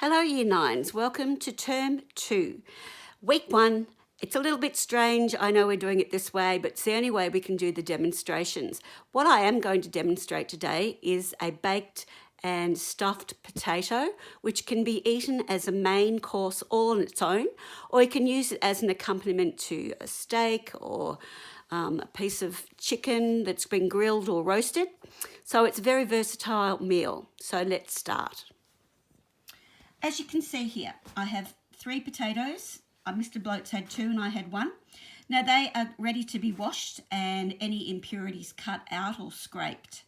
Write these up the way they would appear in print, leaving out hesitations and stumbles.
Hello Year 9s, welcome to Term 2. Week 1, it's a little bit strange, I know we're doing it this way, but it's the only way we can do the demonstrations. What I am going to demonstrate today is a baked and stuffed potato, which can be eaten as a main course all on its own, or you can use it as an accompaniment to a steak or a piece of chicken that's been grilled or roasted. So it's a very versatile meal. So let's start. As you can see here, I have 3 potatoes. Mr. Bloat's had 2 and I had 1. Now they are ready to be washed and any impurities cut out or scraped.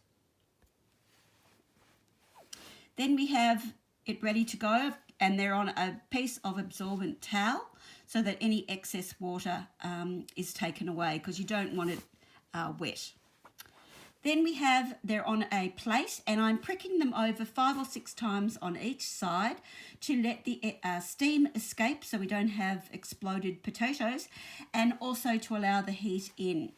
Then we have it ready to go and they're on a piece of absorbent towel so that any excess water is taken away because you don't want it wet. Then they're on a plate and I'm pricking them over 5 or 6 times on each side to let the steam escape so we don't have exploded potatoes and also to allow the heat in.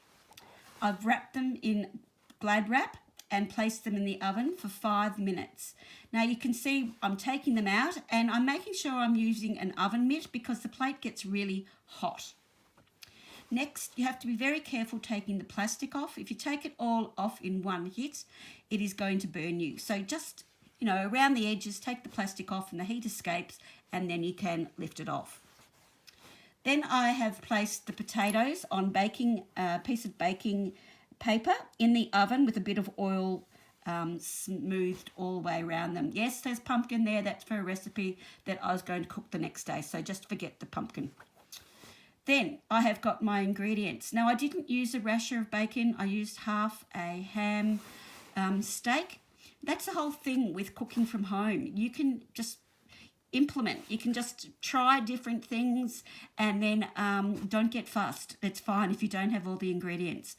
I've wrapped them in Glad wrap and placed them in the oven for 5 minutes. Now you can see I'm taking them out and I'm making sure I'm using an oven mitt because the plate gets really hot. Next, you have to be very careful taking the plastic off. If you take it all off in one hit, it is going to burn you. So just, around the edges, take the plastic off and the heat escapes and then you can lift it off. Then I have placed the potatoes on a piece of baking paper in the oven with a bit of oil smoothed all the way around them. Yes, there's pumpkin there. That's for a recipe that I was going to cook the next day. So just forget the pumpkin. Then I have got my ingredients. Now I didn't use a rasher of bacon. I used half a ham steak. That's the whole thing with cooking from home. You can just implement. You can just try different things and then don't get fussed. It's fine if you don't have all the ingredients.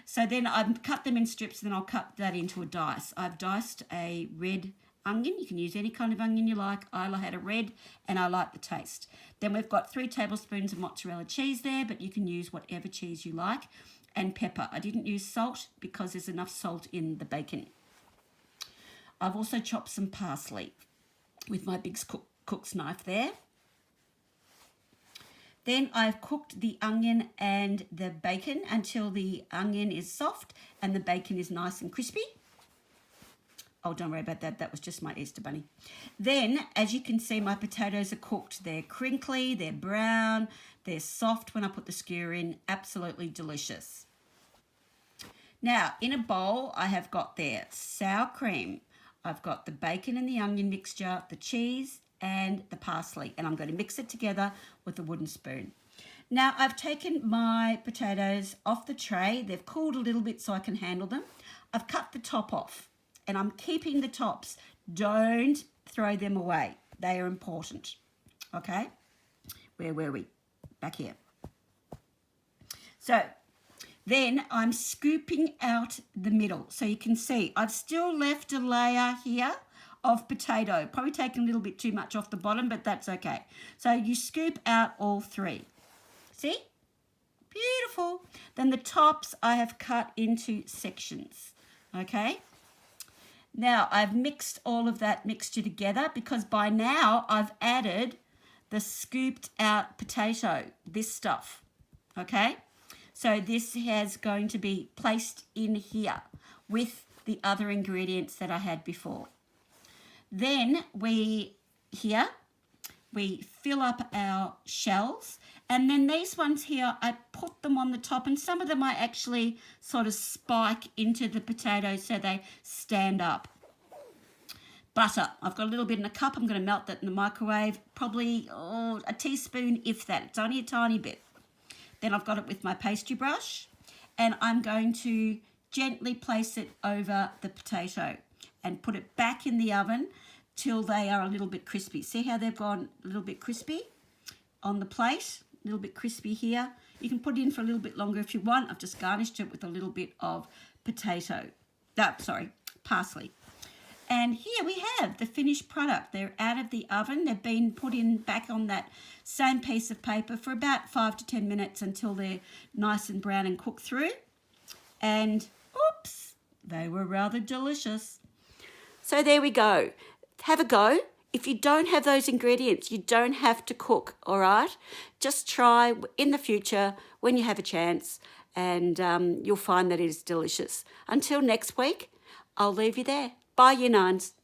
So then I've cut them in strips and then I'll cut that into a dice. I've diced a red onion. You can use any kind of onion you like. I had a red and I like the taste. Then we've got 3 tablespoons of mozzarella cheese there, but you can use whatever cheese you like. And pepper. I didn't use salt because there's enough salt in the bacon. I've also chopped some parsley with my big cook's knife there. Then I've cooked the onion and the bacon until the onion is soft and the bacon is nice and crispy. Oh, don't worry about that. That was just my Easter bunny. Then, as you can see, my potatoes are cooked. They're crinkly, they're brown, they're soft when I put the skewer in. Absolutely delicious. Now, in a bowl, I have got there sour cream. I've got the bacon and the onion mixture, the cheese and the parsley. And I'm going to mix it together with a wooden spoon. Now, I've taken my potatoes off the tray. They've cooled a little bit so I can handle them. I've cut the top off. And I'm keeping the tops. Don't throw them away. They are important. Okay? Where were we? Back here. So then I'm scooping out the middle. So you can see I've still left a layer here of potato. Probably taken a little bit too much off the bottom, but that's okay. So you scoop out all 3. See? Beautiful. Then the tops I have cut into sections. Okay? Now, I've mixed all of that mixture together because by now I've added the scooped out potato, this stuff, okay? So this is going to be placed in here with the other ingredients that I had before. Then we fill up our shells and then these ones here, I put them on the top and some of them I actually sort of spike into the potato so they stand up. Butter. I've got a little bit in a cup. I'm going to melt that in the microwave. Probably a teaspoon, if that. It's only a tiny bit. Then I've got it with my pastry brush and I'm going to gently place it over the potato and put it back in the oven till they are a little bit crispy. See how they've gone a little bit crispy on the plate? A little bit crispy here. You can put it in for a little bit longer if you want. I've just garnished it with a little bit of parsley. And here we have the finished product. They're out of the oven. They've been put in back on that same piece of paper for about 5 to 10 minutes until they're nice and brown and cooked through. And oops, they were rather delicious. So there we go. Have a go. if you don't have those ingredients, you don't have to cook, all right? Just try in the future when you have a chance, and you'll find that it is delicious. Until next week, I'll leave you there. Bye, you nines.